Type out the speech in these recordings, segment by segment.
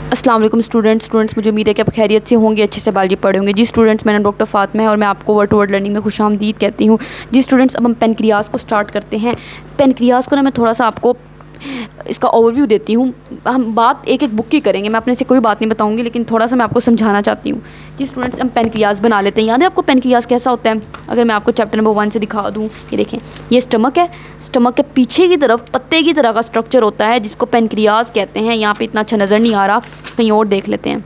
अस्सलाम वालेकुम स्टूडेंट्स, मुझे उम्मीद है कि आप खैरियत से होंगे, अच्छे से बायोलॉजी पढ़े होंगे। जी स्टूडेंट्स, मेरा नाम डॉक्टर फातिमा है और मैं आपको वर्ड टू वर्ड लर्निंग में खुशामदीद कहती हूँ। जी स्टूडेंट्स, अब हम पेनक्रियाज को स्टार्ट करते हैं। पेनक्रियाज को ना मैं थोड़ा सा आपको इसका ओवरव्यू देती हूँ। हम बात एक एक बुक की करेंगे, मैं अपने से कोई बात नहीं बताऊँगी, लेकिन थोड़ा सा मैं आपको समझाना चाहती हूँ। जी स्टूडेंट्स, हम पेनक्रियाज बना लेते हैं। याद है आपको पेनक्रियाज कैसा होता है? अगर मैं आपको चैप्टर नंबर 1 से दिखा दूँ, ये देखें, ये स्टमक है। स्टमक के पीछे की तरफ पत्ते की तरह का स्ट्रक्चर होता है जिसको पेनक्रियाज कहते हैं। यहाँ पे इतना अच्छा नज़र नहीं आ रहा, कहीं और देख लेते हैं।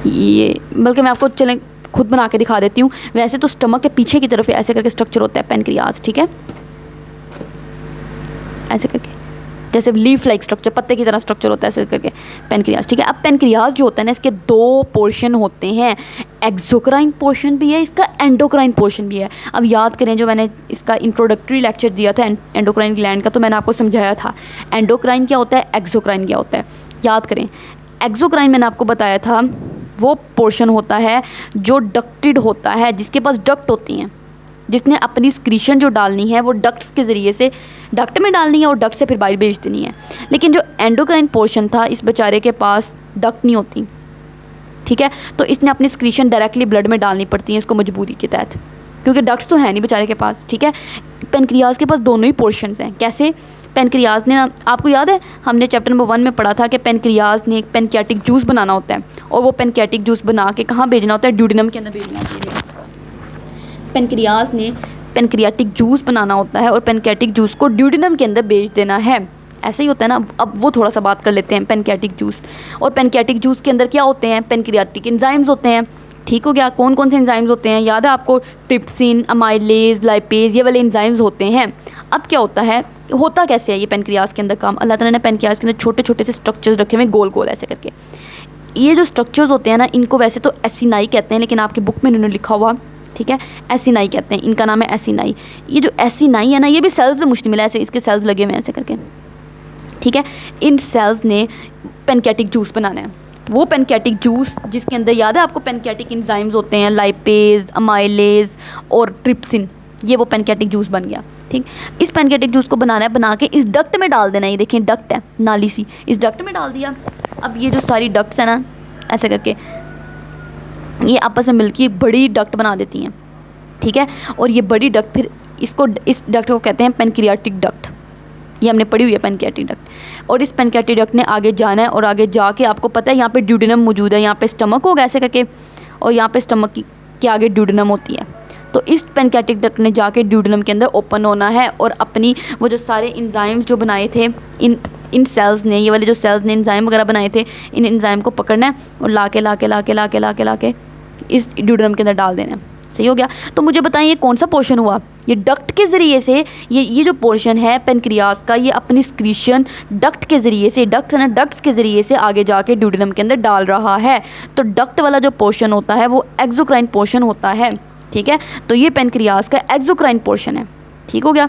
ये बल्कि मैं आपको चलें खुद बना के दिखा देती हूँ। वैसे तो स्टमक के पीछे की तरफ ऐसे करके स्ट्रक्चर होता है पेनक्रियाज, ठीक है, ऐसे करके, जैसे लीफ लाइक स्ट्रक्चर, पत्ते की तरह स्ट्रक्चर होता है ऐसे करके पेनक्रियाज, ठीक है। अब पेनक्रियाज जो होता है ना, इसके दो पोर्शन होते हैं। एक्सोक्राइन पोर्शन भी है इसका, एंडोक्राइन पोर्शन भी है। अब याद करें, जो मैंने इसका इंट्रोडक्टरी लेक्चर दिया था एंडोक्राइन ग्लैंड का, तो मैंने आपको समझाया था एंडोक्राइन क्या होता है, एक्सोक्राइन क्या होता है। याद करें, एक्सोक्राइन मैंने आपको बताया था वो पोर्शन होता है जो डक्टेड होता है, जिसके पास डक्ट होती हैं, जिसने अपनी स्क्रीशन जो डालनी है वो डक्ट्स के ज़रिए से डक्ट में डालनी है और डक्ट से फिर बाहर भेज देनी है। लेकिन जो एंडोक्राइन पोर्शन था, इस बेचारे के पास डक्ट नहीं होती, ठीक है। तो इसने अपनी स्क्रीशन डायरेक्टली ब्लड में डालनी पड़ती है इसको मजबूरी के तहत, क्योंकि डक्ट्स तो है नहीं बेचारे के पास, ठीक है। पेनक्रियाज के पास दोनों ही पोर्शंस हैं। कैसे? पेनक्रियाज ने, आपको याद है हमने चैप्टर नंबर 1 में पढ़ा था कि पेनक्रियाज ने एक पेनक्रियाटिक जूस बनाना होता है और वो पेनक्रियाटिक जूस बना के कहाँ भेजना होता है? ड्यूडेनम के अंदर भेजना होता है। पेनक्रियाज ने पेनक्रियाटिक जूस बनाना होता है और पेनक्रियाटिक जूस को ड्यूडेनम के अंदर भेज देना है। ऐसे ही होता है ना। अब वो थोड़ा सा बात कर लेते हैं पेनक्रियाटिक जूस। और पेनक्रियाटिक जूस के अंदर क्या होते हैं? पेनक्रियाटिक एंजाइम्स होते हैं, ठीक हो गया। कौन कौन से एंजाइम्स होते हैं? याद है आपको? ट्रिप्सिन, अमाइलेज, लाइपेज, ये वाले एंजाइम्स होते हैं। अब क्या होता है, होता कैसे है ये पेनक्रियाज के अंदर काम? अल्लाह ताला ने पेनक्रियाज के अंदर छोटे छोटे से स्ट्रक्चर्स रखे हुए, गोल गोल ऐसे करके। ये जो स्ट्रक्चर्स होते हैं ना, इनको वैसे तो एसिनाई कहते हैं, लेकिन आपकी बुक में इन्होंने लिखा हुआ, ठीक है, एसिनाई कहते हैं, इनका नाम है एसिनाई। ये जो एसिनाई है ना, ये भी सेल्स में मुश्तमिल है, ऐसे इसके सेल्स लगे हुए हैं ऐसे करके, ठीक है। इन सेल्स ने पेनक्रियाटिक जूस बनाना है। वो पेनक्रियाटिक जूस जिसके अंदर, याद है आपको, पेनक्रियाटिक एंजाइम्स होते हैं, लाइपेज, अमाइलेज और ट्रिप्सिन, ये वो पेनक्रियाटिक जूस बन गया, ठीक। इस पेनक्रियाटिक जूस को बनाना है, बना के इस डक्ट में डाल देना है। ये देखिए डक्ट है, नाली सी, इस डक्ट में डाल दिया। अब ये जो सारी डक्ट्स है ना, ऐसे करके ये आपस में मिलकर एक बड़ी डक्ट बना देती हैं, ठीक है। और ये बड़ी डक्ट फिर इसको, इस डक्ट को कहते हैं पेनक्रियाटिक डक्ट। ये हमने पढ़ी हुई है पेनक्रियाटिक डक्ट। और इस पेनक्रियाटिक डक्ट ने आगे जाना है और आगे जाके आपको पता है यहाँ पे ड्यूडेनम मौजूद है, यहाँ पे स्टमक होगा ऐसे करके, और यहाँ पे स्टमक के आगे ड्यूडेनम होती है। तो इस पेनक्रियाटिक डक्ट ने जाके ड्यूडेनम के अंदर ओपन होना है और अपनी वो जो सारे एंजाइम्स जो बनाए थे इन सेल्स ने, ये वाले जो सेल्स ने एंजाइम वगैरह बनाए थे, इन एंजाइम को पकड़ना है और लाके इस ड्यूडेनम के अंदर डाल देना है। सही हो गया। तो मुझे बताएं ये कौन सा पोर्शन हुआ? ये डक्ट के ज़रिए से, ये जो पोर्शन है पेनक्रियाज का, ये अपनी स्क्रीशन डक्ट के ज़रिए से, डक्ट है ना, डक्ट्स के ज़रिए से आगे जाके ड्यूडेनम के अंदर डाल रहा है। तो डक्ट वाला जो पोर्शन होता है वो एक्सोक्राइन पोर्शन होता है, ठीक है। तो ये पेनक्रियाज का एक्सोक्राइन पोर्शन है, ठीक हो गया।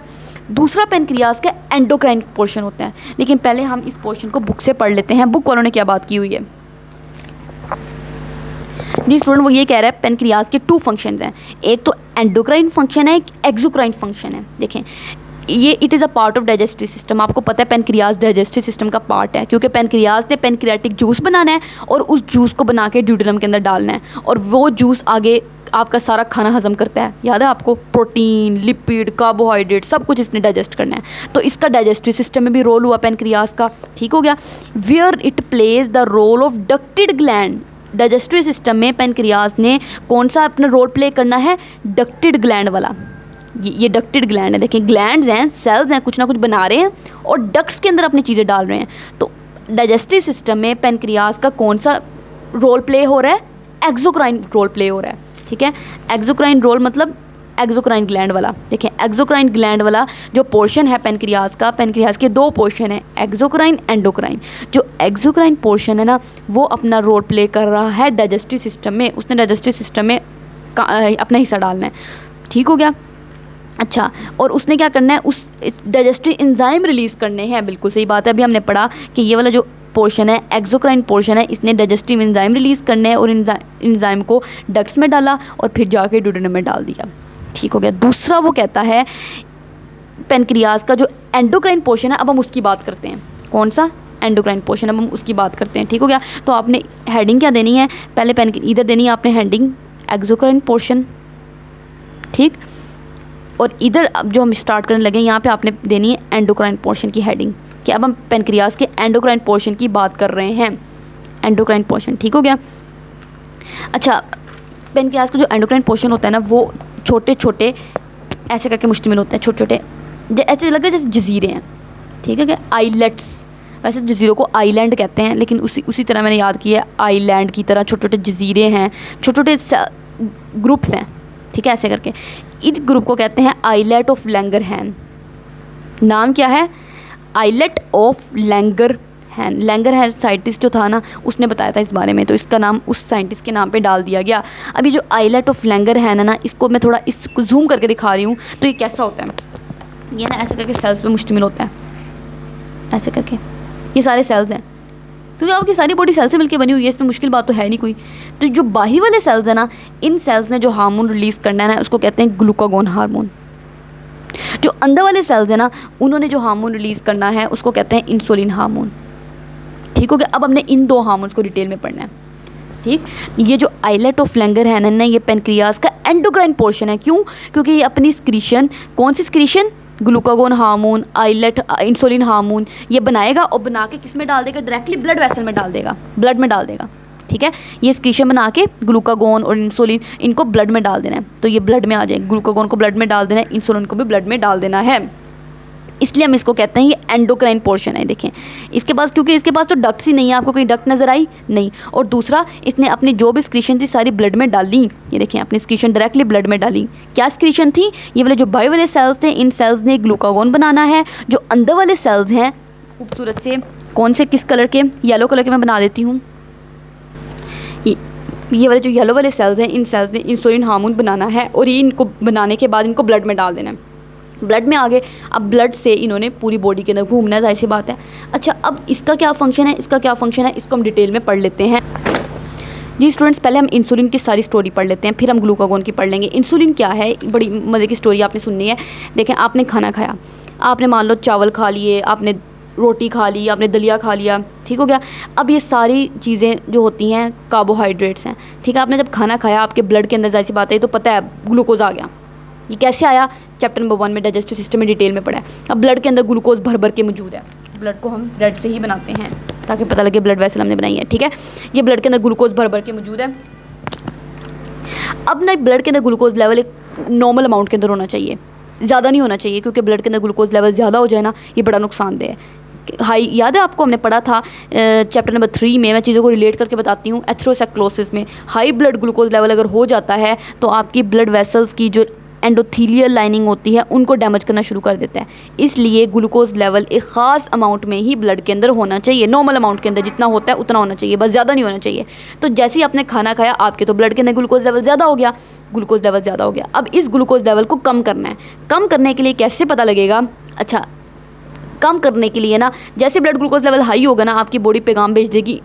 दूसरा पेनक्रियाज का एंडोक्राइन पोर्शन होता है। लेकिन पहले हम इस पोर्शन को बुक से पढ़ लेते हैं, बुक वालों ने क्या बात की हुई है। जी स्टूडेंट, वो ये कह रहा है पेनक्रियाज के 2 फंक्शंस हैं, एक तो एंडोक्राइन फंक्शन है, एक एक्सोक्राइन फंक्शन है। देखें, ये it is a part of digestive system. आपको पता है पेनक्रियाज डाइजेस्टिव सिस्टम का पार्ट है, क्योंकि पेनक्रियाज ने पेनक्रियाटिक जूस बनाना है और उस जूस को बना के ड्यूडेनम के अंदर डालना है, और वो जूस आगे आपका सारा खाना हजम करता है। याद है आपको? प्रोटीन, लिपिड, कार्बोहाइड्रेट, सब कुछ इसने डाइजेस्ट करना है। तो इसका डाइजेस्टिव सिस्टम में भी रोल हुआ पेनक्रियाज का, ठीक हो गया। Where it plays the role of ducted gland. Digestive system में पेनक्रियाज ने कौन सा अपना रोल प्ले करना है? डक्टेड ग्लैंड वाला। ये डक्टेड ग्लैंड है, देखिए ग्लैंड्स हैं, सेल्स हैं, कुछ ना कुछ बना रहे हैं और डक्ट्स के अंदर अपनी चीज़ें डाल रहे हैं। तो डाइजेस्टिव सिस्टम में पेनक्रियाज का कौन सा रोल प्ले हो रहा है? एक्सोक्राइन रोल प्ले हो रहा है, ठीक है। एक्सोक्राइन रोल मतलब एक्सोक्राइन ग्लैंड वाला। देखिए एक्सोक्राइन ग्लैंड वाला जो पोर्शन है पेनक्रियाज का, पेनक्रियाज के 2 पोर्शन है, एक्सोक्राइन, एंडोक्राइन। जो एक्सोक्राइन पोर्शन है ना, वो अपना रोल प्ले कर रहा है डाइजेस्टिव सिस्टम में। उसने डाइजेस्टिव सिस्टम में अपना हिस्सा डालना है, ठीक हो गया। अच्छा, और उसने क्या करना है? उस डाइजेस्टिव एंजाइम रिलीज़ करने हैं। बिल्कुल सही बात है। अभी हमने पढ़ा कि ये वाला जो पोर्शन है, एक्सोक्राइन पोर्शन है, इसने डाइजेस्टिव एंजाइम रिलीज़ करने हैं और एंजाइम को डक्ट्स में डाला और फिर जाके ड्यूडेनम में डाल दिया, ठीक हो गया। दूसरा वो कहता है पेनक्रियाज का जो एंडोक्राइन पोर्शन है, अब हम उसकी बात करते हैं। कौन सा? Endocrine portion. अब हम उसकी बात करते हैं, ठीक हो गया। तो आपने हेडिंग क्या देनी है? पहले पेन इधर देनी है आपने हेडिंग एक्सोक्राइन पोर्शन, ठीक। और इधर अब जो हम स्टार्ट करने लगे यहाँ पे आपने देनी है एंडोक्राइन पोर्शन की हेडिंग, कि अब हम पेनक्रियाज के एंडोक्राइन पोर्शन की बात कर रहे हैं, एंडोक्राइन पोर्शन, ठीक हो गया। अच्छा, पेनक्रियाज का जो एंडोक्राइन पोर्शन होता है ना, वो छोटे छोटे ऐसे करके मुश्तमिल होते हैं, छोटे छोटे ऐसे लगता है जैसे जजीरे हैं, ठीक है क्या? आइलेट्स, वैसे जजीरों को आइलैंड कहते हैं, लेकिन उसी तरह मैंने याद किया है, आइलैंड की तरह छोटे छोटे जजीरे हैं, छोटे छोटे ग्रुप्स हैं, ठीक है, ऐसे करके। इस ग्रुप को कहते हैं आइलेट ऑफ लैंगरहैन। नाम क्या है? Islet of Langerhans. Langerhans scientist जो था ना, उसने बताया था इस बारे में, तो इसका नाम उस साइंटिस्ट के नाम पे डाल दिया गया। अभी जो आइलेट ऑफ लैंगरहैन है ना, इसको मैं थोड़ा इसको जूम करके दिखा रही हूँ। तो ये कैसा होता है? ये ना ऐसे करके सेल्स पे मुश्तमिल होता है, ऐसे करके ये सारे सेल्स हैं, क्योंकि आपकी सारी बॉडी सेल से मिलकर बनी हुई है, इसमें मुश्किल बात तो है नहीं कोई। तो जो बाहरी वाले सेल्स हैं ना, इन सेल्स ने जो हार्मोन रिलीज़ करना है ना, उसको कहते हैं ग्लूकागोन हार्मोन। जो अंदर वाले सेल्स हैं ना, उन्होंने जो हार्मोन रिलीज़ करना है उसको कहते हैं इंसुलिन हार्मोन, ठीक हो गया। अब हमने इन दो हार्मोन्स को डिटेल में पढ़ना है, ठीक। ये जो आइलेट ऑफ लैंगरहैन है ना, ये पेनक्रियाज का एंडोक्राइन पोर्शन है। क्यों? क्योंकि ये अपनी स्क्रीशन, कौन सी secretion? Glucagon hormone, islet, insulin hormone, ये बनाएगा और बना के किस में डाल देगा? डायरेक्टली ब्लड वेसल में डाल देगा, ब्लड में डाल देगा, ठीक है। ये स्क्रीशन बना के ग्लूकागोन और इंसुलिन इनको ब्लड में डाल देना है, तो ये ब्लड में आ जाए। ग्लूकागोन को ब्लड में डाल देना है, इंसुलिन को भी ब्लड में डाल देना है, इसलिए हम इसको कहते हैं ये एंडोक्राइन पोर्शन है। देखें इसके पास, क्योंकि इसके पास तो डक्ट्स ही नहीं है, आपको कोई डक्ट नज़र आई नहीं। और दूसरा, इसने अपनी जो भी स्क्रीशन थी सारी ब्लड में डाली। ये देखें अपनी स्क्रीशन डायरेक्टली ब्लड में डाली। क्या स्क्रीशन थी? ये वाले जो बाहर वाले सेल्स थे, इन सेल्स ने ग्लूकागोन बनाना है। जो अंदर वाले सेल्स हैं खूबसूरत से, कौन से, किस कलर के? येलो कलर के मैं बना देती हूँ। ये वाले जो येलो वाले सेल्स हैं, इन सेल्स ने इंसुलिन हार्मोन बनाना है, और ये इनको बनाने के बाद इनको ब्लड में डाल देना है। ब्लड में आ गए, अब ब्लड से इन्होंने पूरी बॉडी के अंदर घूमना है, जाहिर सी बात है। अच्छा, अब इसका क्या फंक्शन है, इसका क्या फंक्शन है, इसको हम डिटेल में पढ़ लेते हैं। जी स्टूडेंट्स, पहले हम इंसुलिन की सारी स्टोरी पढ़ लेते हैं, फिर हम ग्लूकागोन की पढ़ लेंगे। इंसुलिन क्या है, बड़ी मज़े की स्टोरी आपने सुननी है। देखें, आपने खाना खाया, आपने मान लो चावल खा लिए, आपने रोटी खा ली, आपने दलिया खा लिया, ठीक हो गया। अब ये सारी चीज़ें जो होती हैं कार्बोहाइड्रेट्स हैं, ठीक है। आपने जब खाना खाया, आपके ब्लड के अंदर जाहिर सी बात है, तो पता है ग्लूकोज आ गया। ये कैसे आया? चैप्टर नंबर 1 में डाइजेस्टिव सिस्टम में डिटेल में पढ़ा है। अब ब्लड के अंदर ग्लूकोज भर भर के मौजूद है। ब्लड को हम ब्लड से ही बनाते हैं ताकि पता लगे ब्लड वेसल हमने बनाई है, ठीक है। ये ब्लड के अंदर ग्लूकोज भर भर के मौजूद है। अब ना ब्लड के अंदर ग्लूकोज लेवल एक नॉर्मल अमाउंट के अंदर होना चाहिए, ज़्यादा नहीं होना चाहिए, क्योंकि ब्लड के अंदर ग्लूकोज लेवल ज़्यादा हो जाए ना, ये बड़ा नुकसानदेह है। हाई, याद है आपको, हमने पढ़ा था चैप्टर नंबर 3 में। मैं चीज़ों को रिलेट करके बताती हूँ। एथेरोस्क्लेरोसिस में हाई ब्लड ग्लूकोज लेवल अगर हो जाता है तो आपकी ब्लड वेसल्स की जो एंडोथीलियल लाइनिंग होती है उनको डैमेज करना शुरू कर देता है। इसलिए ग्लूकोज लेवल एक ख़ास अमाउंट में ही ब्लड के अंदर होना चाहिए, नॉर्मल अमाउंट के अंदर जितना होता है उतना होना चाहिए, बस ज़्यादा नहीं होना चाहिए। तो जैसे ही आपने खाना खाया, आपके तो ब्लड के अंदर ग्लूकोज लेवल ज़्यादा हो गया, ग्लूकोज लेवल ज़्यादा हो गया। अब इस ग्लूकोज लेवल को कम करना है। कम करने के लिए कैसे पता लगेगा? अच्छा, कम करने के लिए ना, जैसे ब्लड ग्लूकोज लेवल हाई होगा ना, आपकी बॉडी पैगाम भेज देगी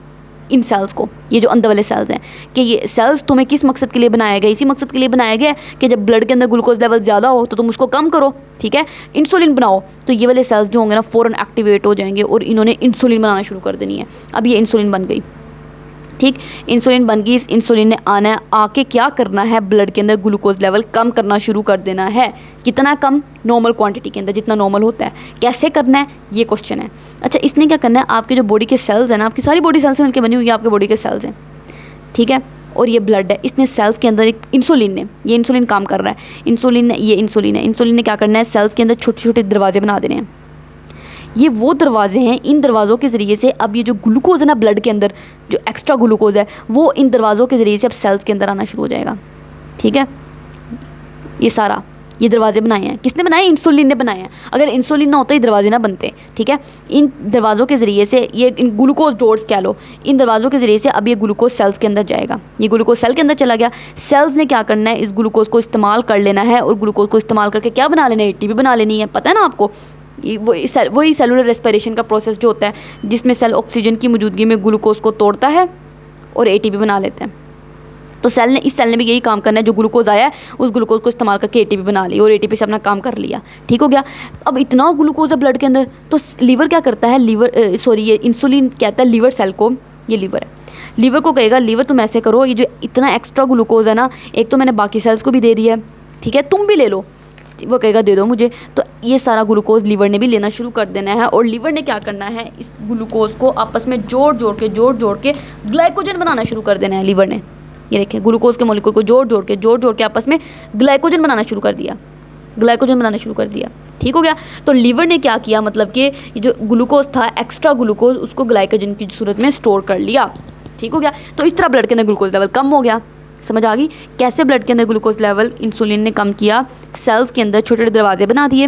इन सेल्स को, ये जो अंदर वाले सेल्स हैं, कि ये सेल्स तुम्हें किस मकसद के लिए बनाया गया? इसी मकसद के लिए बनाया गया कि जब ब्लड के अंदर ग्लूकोज लेवल ज़्यादा हो तो तुम उसको कम करो, ठीक है, इंसुलिन बनाओ। तो ये वाले सेल्स जो होंगे ना, फ़ौरन एक्टिवेट हो जाएंगे और इन्होंने इंसुलिन बनाना शुरू कर देनी है। अब ये इंसुलिन बन गई, ठीक, इंसुलिन बन गई। इस इंसुलिन ने आना है, आके क्या करना है? ब्लड के अंदर ग्लूकोज लेवल कम करना शुरू कर देना है। कितना कम? नॉर्मल क्वांटिटी के अंदर, जितना नॉर्मल होता है। कैसे करना है, ये क्वेश्चन है। अच्छा, इसने क्या करना है? आपके जो बॉडी के सेल्स हैं ना, आपकी सारी बॉडी सेल्स से मिलकर बनी हुई है, आपके बॉडी के सेल्स हैं, ठीक है, और ये ब्लड है। इसने सेल्स के अंदर एक इंसुलिन ने, ये इंसुलिन काम कर रहा है, इंसुलिन ने, ये इंसुलिन है, इंसुलिन ने क्या करना है? सेल्स के अंदर छोटे छोटे दरवाजे बना देने हैं। ये वो दरवाजे हैं, इन दरवाज़ों के ज़रिए से अब ये जो ग्लूकोज है ना ब्लड के अंदर, जो एक्स्ट्रा ग्लूकोज है, वो इन दरवाज़ों के ज़रिए से अब सेल्स के अंदर आना शुरू हो जाएगा, ठीक है। ये सारा ये दरवाजे बनाए हैं, किसने बनाए? इंसुलिन ने बनाए हैं। अगर इंसुलिन ना होता ये दरवाजे ना बनते, ठीक है। इन दरवाज़ों के ज़रिए से, ये इन ग्लूकोज डोर्स कह लो, इन दरवाज़ों के ज़रिए से अब ये ग्लूकोज सेल्स के अंदर जाएगा। ये ग्लूकोज सेल के अंदर चला गया। सेल्स ने क्या करना है? इस ग्लूकोज को इस्तेमाल कर लेना है, और ग्लूकोज को इस्तेमाल करके क्या बना लेना है? ATP बना लेनी है। पता है ना आपको, वही सेलुलर रेस्पिरेशन का प्रोसेस जो होता है, जिसमें सेल ऑक्सीजन की मौजूदगी में ग्लूकोज को तोड़ता है और ATP बना लेते हैं, तो इस सेल ने भी यही काम करना है, जो ग्लूकोज आया है उस ग्लूकोज को इस्तेमाल करके एटीपी बना ली और एटीपी से अपना काम कर लिया। ठीक हो गया। अब इतना ग्लूकोज है ब्लड के अंदर, तो लीवर क्या करता है, ये इंसुलिन कहता है लीवर सेल को, ये लीवर है, लीवर को कहेगा लीवर तुम ऐसे करो, ये जो इतना एक्स्ट्रा ग्लूकोज है ना, एक तो मैंने बाकी सेल्स को भी दे दिया है, ठीक है, तुम भी ले लो। वो कहेगा दे दो मुझे। तो ये सारा ग्लूकोज लीवर ने भी लेना शुरू कर देना है, और लीवर ने क्या करना है, इस ग्लूकोज को आपस में जोड़ जोड़ के ग्लाइकोजन बनाना शुरू कर देना है लीवर ने। ये देखिए, ग्लूकोज के मॉलिक्यूल को जोड़ के आपस में ग्लाइकोजन बनाना शुरू कर दिया, ठीक हो गया। तो लीवर ने क्या किया, मतलब कि ये जो ग्लूकोज था, एक्स्ट्रा ग्लूकोज, उसको ग्लाइकोजन की सूरत में स्टोर कर लिया। ठीक हो गया। तो इस तरह ब्लड के अंदर ग्लूकोज लेवल कम हो गया। समझ आ गई कैसे ब्लड के अंदर ग्लूकोज लेवल इंसुलिन ने कम किया। सेल्स के अंदर छोटे छोटे दरवाजे बना दिए,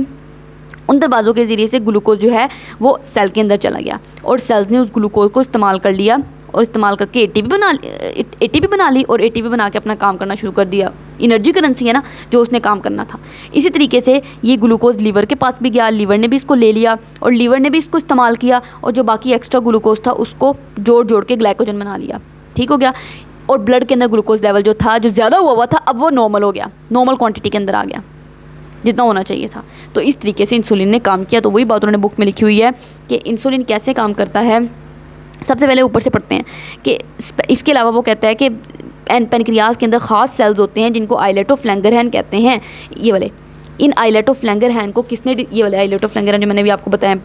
उन दरवाज़ों के ज़रिए से ग्लूकोज जो है वो सेल के अंदर चला गया, और सेल्स ने उस ग्लूकोज को इस्तेमाल कर लिया, और इस्तेमाल करके एटीपी बना ली और एटीपी बना के अपना काम करना शुरू कर दिया। एनर्जी करेंसी है ना, जो उसने काम करना था। इसी तरीके से ये ग्लूकोज लीवर के पास भी गया, लीवर ने भी इसको ले लिया और लीवर ने भी इसको इस्तेमाल किया, और जो बाकी एक्स्ट्रा ग्लूकोज था उसको जोड़ के ग्लाइकोजन बना लिया। ठीक हो गया। और ब्लड के अंदर ग्लूकोज लेवल जो था, जो ज़्यादा हुआ था, अब वो नॉर्मल हो गया, नॉर्मल क्वांटिटी के अंदर आ गया, जितना होना चाहिए था। तो इस तरीके से इंसुलिन ने काम किया। तो वही बात उन्होंने बुक में लिखी हुई है कि इंसुलिन कैसे काम करता है। सबसे पहले ऊपर से पढ़ते हैं कि इसके अलावा वो कहता है कि पेनक्रियाज के अंदर ख़ास सेल्स होते हैं जिनको आइलेट ऑफ लैंगरहैन कहते हैं। ये वाले, इन आइलेट ऑफ लैंगरहैन को किसने, ये वाले आइलेट ऑफ लैंगरहैन जो मैंने भी आपको बताया,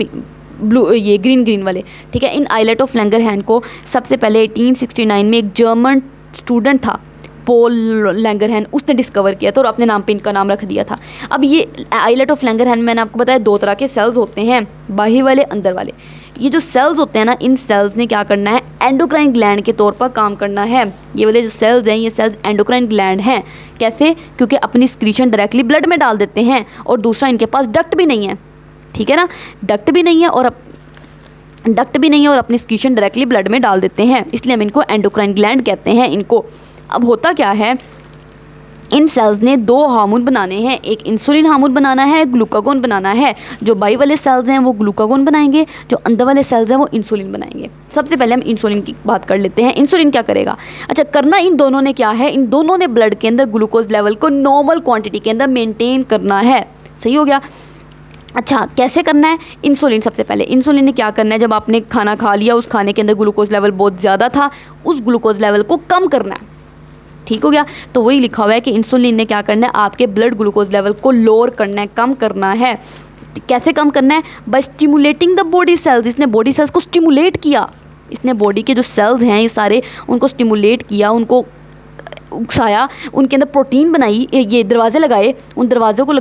ब्लू, ये ग्रीन वाले, ठीक है। इन आइलेट ऑफ लैंगरहैन को सबसे पहले 1869 में एक जर्मन स्टूडेंट था, पोल लैंगरहैन, उसने डिस्कवर किया था और अपने नाम पे इनका नाम रख दिया था। अब ये आइलेट ऑफ लैंगरहैन, मैंने आपको बताया 2 तरह के सेल्स होते हैं, बाहरी वाले, अंदर वाले। ये जो सेल्स होते हैं ना, इन सेल्स ने क्या करना है, एंडोक्राइन ग्लैंड के तौर पर काम करना है। ये वाले जो सेल्स हैं, ये सेल्स एंडोक्राइन ग्लैंड हैं। कैसे? क्योंकि अपनी स्क्रीशन डायरेक्टली ब्लड में डाल देते हैं, और दूसरा इनके पास डक्ट भी नहीं है, ठीक है ना, डक्ट भी नहीं है और अपनी स्क्रीशन डायरेक्टली ब्लड में डाल देते हैं, इसलिए हम इनको एंडोक्राइन ग्लैंड कहते हैं इनको। अब होता क्या है, इन सेल्स ने 2 हार्मोन बनाने हैं, एक इंसुलिन हार्मोन बनाना है, एक ग्लूकागोन बनाना है। जो बाई वाले सेल्स हैं वो ग्लूकागोन बनाएंगे, जो अंदर वाले सेल्स हैं वो इंसुलिन बनाएंगे। सबसे पहले हम इंसुलिन की बात कर लेते हैं। इंसुलिन क्या करेगा? अच्छा, करना इन दोनों ने क्या है, इन दोनों ने ब्लड के अंदर ग्लूकोज लेवल को नॉर्मल क्वांटिटी के अंदर मेंटेन करना है। सही हो गया। अच्छा, कैसे करना है? इंसुलिन, सबसे पहले इंसुलिन ने क्या करना है, जब आपने खाना खा लिया, उस खाने के अंदर ग्लूकोज लेवल बहुत ज़्यादा था, उस ग्लूकोज लेवल को कम करना है। ठीक हो गया। तो वही लिखा हुआ है कि इंसुलिन ने क्या करना है, आपके ब्लड ग्लूकोज लेवल को लोअर करना है, कम करना है। कैसे कम करना है? By stimulating the body cells. इसने बॉडी सेल्स को स्टिमुलेट किया, इसने बॉडी के जो सेल्स हैं ये सारे, उनको स्टिमुलेट किया, उनको उकसाया, उनके अंदर प्रोटीन बनाई, ये दरवाजे लगाए, उन दरवाज़ों को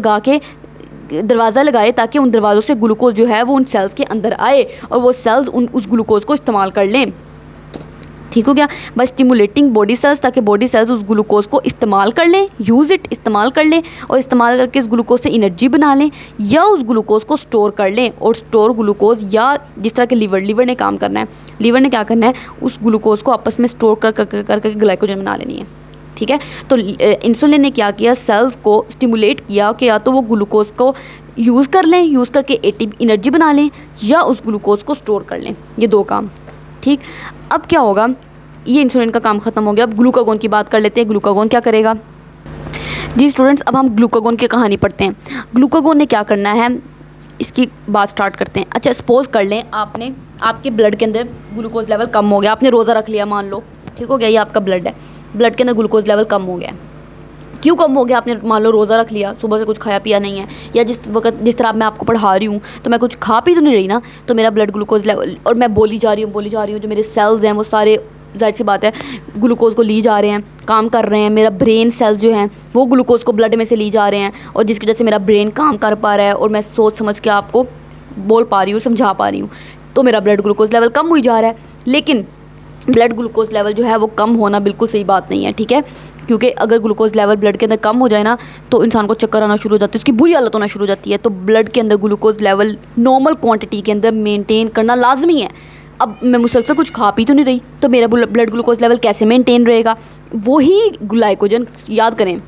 दरवाज़ा लगाए ताकि उन दरवाज़ों से ग्लूकोज जो है वो उन सेल्स के अंदर आए और वो सेल्स उस ग्लूकोज को इस्तेमाल कर लें। ठीक हो गया। बाय स्टिमुलेटिंग बॉडी सेल्स, ताकि बॉडी सेल्स उस ग्लूकोज को इस्तेमाल कर लें, इस्तेमाल कर लें, और इस्तेमाल करके इस ग्लूकोज से एनर्जी बना लें, या उस ग्लूकोज को स्टोर कर लें। और स्टोर ग्लूकोज, या जिस तरह के लीवर ने काम करना है, लीवर ने क्या करना है, उस ग्लूकोज को आपस में स्टोर करके ग्लाइकोजन बना लेनी है। ठीक है। तो इंसुलिन ने क्या किया, सेल्स को स्टिमुलेट किया कि या तो वो ग्लूकोज को यूज़ कर लें, यूज़ करके एटीपी एनर्जी बना लें, या उस ग्लूकोज को स्टोर कर लें। ये 2 काम। ठीक। अब क्या होगा, ये इंसुलिन का काम ख़त्म हो गया। अब ग्लूकागोन की बात कर लेते हैं। ग्लूकागोन क्या करेगा? जी स्टूडेंट्स, अब हम ग्लूकागोन की कहानी पढ़ते हैं। ग्लूकागोन ने क्या करना है, इसकी बात स्टार्ट करते हैं। अच्छा, सपोज़ कर लें आपके ब्लड के अंदर ग्लूकोज लेवल कम हो गया, आपने रोज़ा रख लिया मान लो, ठीक हो गया, ये आपका ब्लड है, ब्लड के अंदर ग्लूकोज लेवल कम हो गया। क्यों कम हो गया? आपने मान लो रोज़ा रख लिया, सुबह से कुछ खाया पिया नहीं है, या जिस तरह मैं आपको पढ़ा रही हूँ तो मैं कुछ खा पी तो नहीं रही ना, तो मेरा ब्लड ग्लूकोज लेवल, और मैं बोली जा रही हूँ, जो मेरे सेल्स हैं वो सारे, जाहिर सी बात है, ग्लूकोज को ली जा रहे हैं, काम कर रहे हैं। मेरा ब्रेन सेल्स जो हैं वो ग्लूकोज को ब्लड में से ली जा रहे हैं, और जिसकी वजह से मेरा ब्रेन काम कर पा रहा है और मैं सोच समझ के आपको बोल पा रही हूँ, समझा पा रही हूँ, तो मेरा ब्लड ग्लूकोज लेवल कम हुई जा रहा है। लेकिन ब्लड ग्लूकोज लेवल जो है वो कम होना बिल्कुल सही बात नहीं है, ठीक है, क्योंकि अगर ग्लूकोज लेवल ब्लड के अंदर कम हो जाए ना, तो इंसान को चक्कर आना शुरू हो जाती है, उसकी बुरी हालत होना शुरू हो जाती है। तो ब्लड के अंदर ग्लूकोज लेवल नॉर्मल क्वांटिटी के अंदर मेंटेन करना लाजमी है। अब मैं मुसलसल कुछ खा पी तो नहीं रही, तो मेरा ब्लड ग्लूकोज लेवल कैसे मेंटेन रहेगा? वही ग्लाइकोजन, याद करें,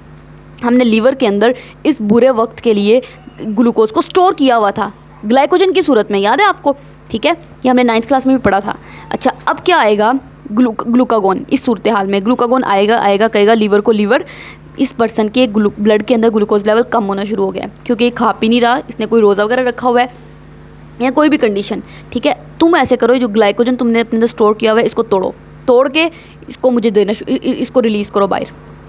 हमने लीवर के अंदर इस बुरे वक्त के लिए ग्लूकोज को स्टोर किया हुआ था ग्लाइकोजन की सूरत में, याद है आपको? ठीक है, ये हमने 9th क्लास में भी पढ़ा था। अच्छा, अब क्या आएगा, ग्लूकागोन इस सूरत हाल में ग्लूकागोन आएगा कहेगा लीवर को, लीवर इस पर्सन के ब्लड के अंदर ग्लूकोज लेवल कम होना शुरू हो गया क्योंकि ये खा पी नहीं रहा, इसने कोई रोज़ा वगैरह रखा हुआ है या कोई भी कंडीशन, ठीक है। तुम ऐसे करो, जो ग्लाइकोजन तुमने अपने अंदर स्टोर किया हुआ है इसको तोड़ के इसको मुझे देना, इसको रिलीज़ करो बाहर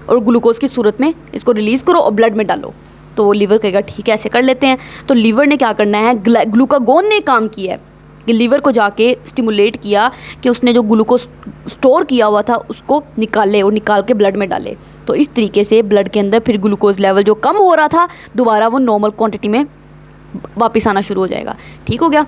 और ग्लूकोज की सूरत में इसको रिलीज़ करो और ब्लड में डालो। तो वो लीवर कहेगा ठीक है ऐसे कर लेते हैं। तो लीवर ने क्या करना है, ग्लूकागोन ने काम किया है कि लीवर को जाके स्टिमुलेट किया कि उसने जो ग्लूकोज स्टोर किया हुआ था उसको निकाले और निकाल के ब्लड में डाले। तो इस तरीके से ब्लड के अंदर फिर ग्लूकोज लेवल जो कम हो रहा था दोबारा वो नॉर्मल क्वांटिटी में वापस आना शुरू हो जाएगा। ठीक हो गया।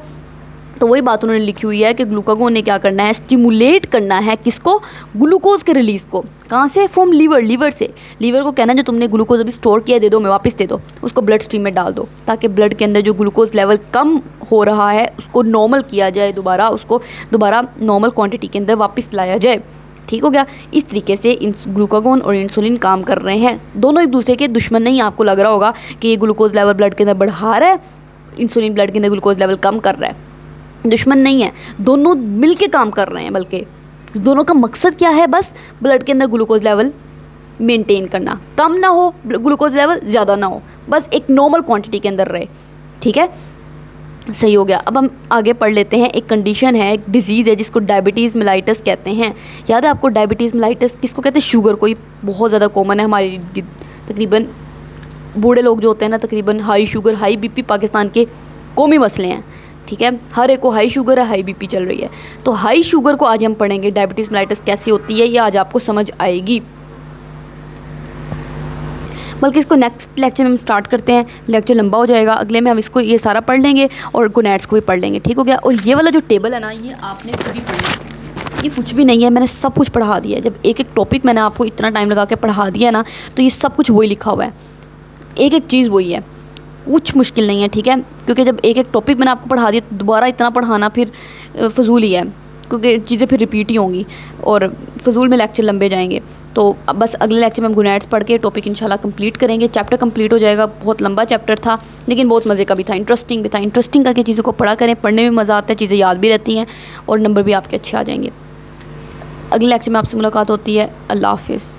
तो वही बात उन्होंने लिखी हुई है कि ग्लूकागोन ने क्या करना है, स्टिमुलेट करना है किसको, ग्लूकोज के रिलीज़ को। कहाँ से, फ्रॉम लीवर से। लीवर को कहना है जो तुमने ग्लूकोज अभी स्टोर किया दे दो, मैं वापस दे दो, उसको ब्लड स्ट्रीम में डाल दो ताकि ब्लड के अंदर जो ग्लूकोज लेवल कम हो रहा है उसको नॉर्मल किया जाए, उसको दोबारा नॉर्मल क्वान्टिटी के अंदर वापस लाया जाए। ठीक हो गया। इस तरीके से ग्लूकागोन और इंसुलिन काम कर रहे हैं। दोनों एक दूसरे के दुश्मन नहीं, आपको लग रहा होगा कि ये ग्लूकोज लेवल ब्लड के अंदर बढ़ा रहा है, इंसुलिन ब्लड के अंदर ग्लूकोज लेवल कम कर रहा है, दुश्मन नहीं है, दोनों मिल के काम कर रहे हैं। बल्कि दोनों का मकसद क्या है, बस ब्लड के अंदर ग्लूकोज लेवल मेंटेन करना, कम ना हो ग्लूकोज लेवल, ज़्यादा ना हो, बस एक नॉर्मल क्वांटिटी के अंदर रहे। ठीक है, सही हो गया। अब हम आगे पढ़ लेते हैं। एक कंडीशन है, एक डिजीज़ है जिसको डायबिटीज़ मेलाइटस कहते हैं। याद है आपको डायबिटीज़ मेलाइटस किसको कहते हैं, शुगर को। बहुत ज़्यादा कॉमन है हमारी, तकरीबन बूढ़े लोग जो होते हैं ना, तकरीबन high sugar high BP Pakistan के कौमी मसले हैं। ठीक है, हर एक को हाई शुगर है, हाई बीपी चल रही है। तो हाई शुगर को आज हम पढ़ेंगे, डायबिटीज़ मेलाइटस कैसी होती है ये आज आपको समझ आएगी। बल्कि इसको नेक्स्ट लेक्चर में हम स्टार्ट करते हैं, लेक्चर लंबा हो जाएगा, अगले में हम इसको ये सारा पढ़ लेंगे और गोनैड्स को भी पढ़ लेंगे। ठीक हो गया। और ये वाला जो टेबल है ना, ये आपने खुद ही पढ़ना है, ये कुछ भी नहीं है, मैंने सब कुछ पढ़ा दिया है। जब एक एक टॉपिक मैंने आपको इतना टाइम लगा के पढ़ा दिया ना, तो ये सब कुछ वही लिखा हुआ है, एक एक चीज़ वही है, कुछ मुश्किल नहीं है। ठीक है, क्योंकि जब एक एक टॉपिक मैंने आपको पढ़ा दिया तो दोबारा इतना पढ़ाना फिर फजूल ही है, क्योंकि चीज़ें फिर रिपीट ही होंगी और फजूल में लेक्चर लंबे जाएंगे। तो अब बस अगले लेक्चर में हम गोनैड्स पढ़ के टॉपिक इंशाल्लाह कंप्लीट करेंगे, चैप्टर कंप्लीट हो जाएगा। बहुत लंबा चैप्टर था लेकिन बहुत मज़े का भी था, इंटरेस्टिंग भी था। इंटरेस्टिंग करके चीज़ों को पढ़ा करें, पढ़ने में मज़ा आता है, चीज़ें याद भी रहती हैं और नंबर भी आपके अच्छे आ जाएंगे। अगले लेक्चर में आपसे मुलाकात होती है। अल्लाह हाफिज़।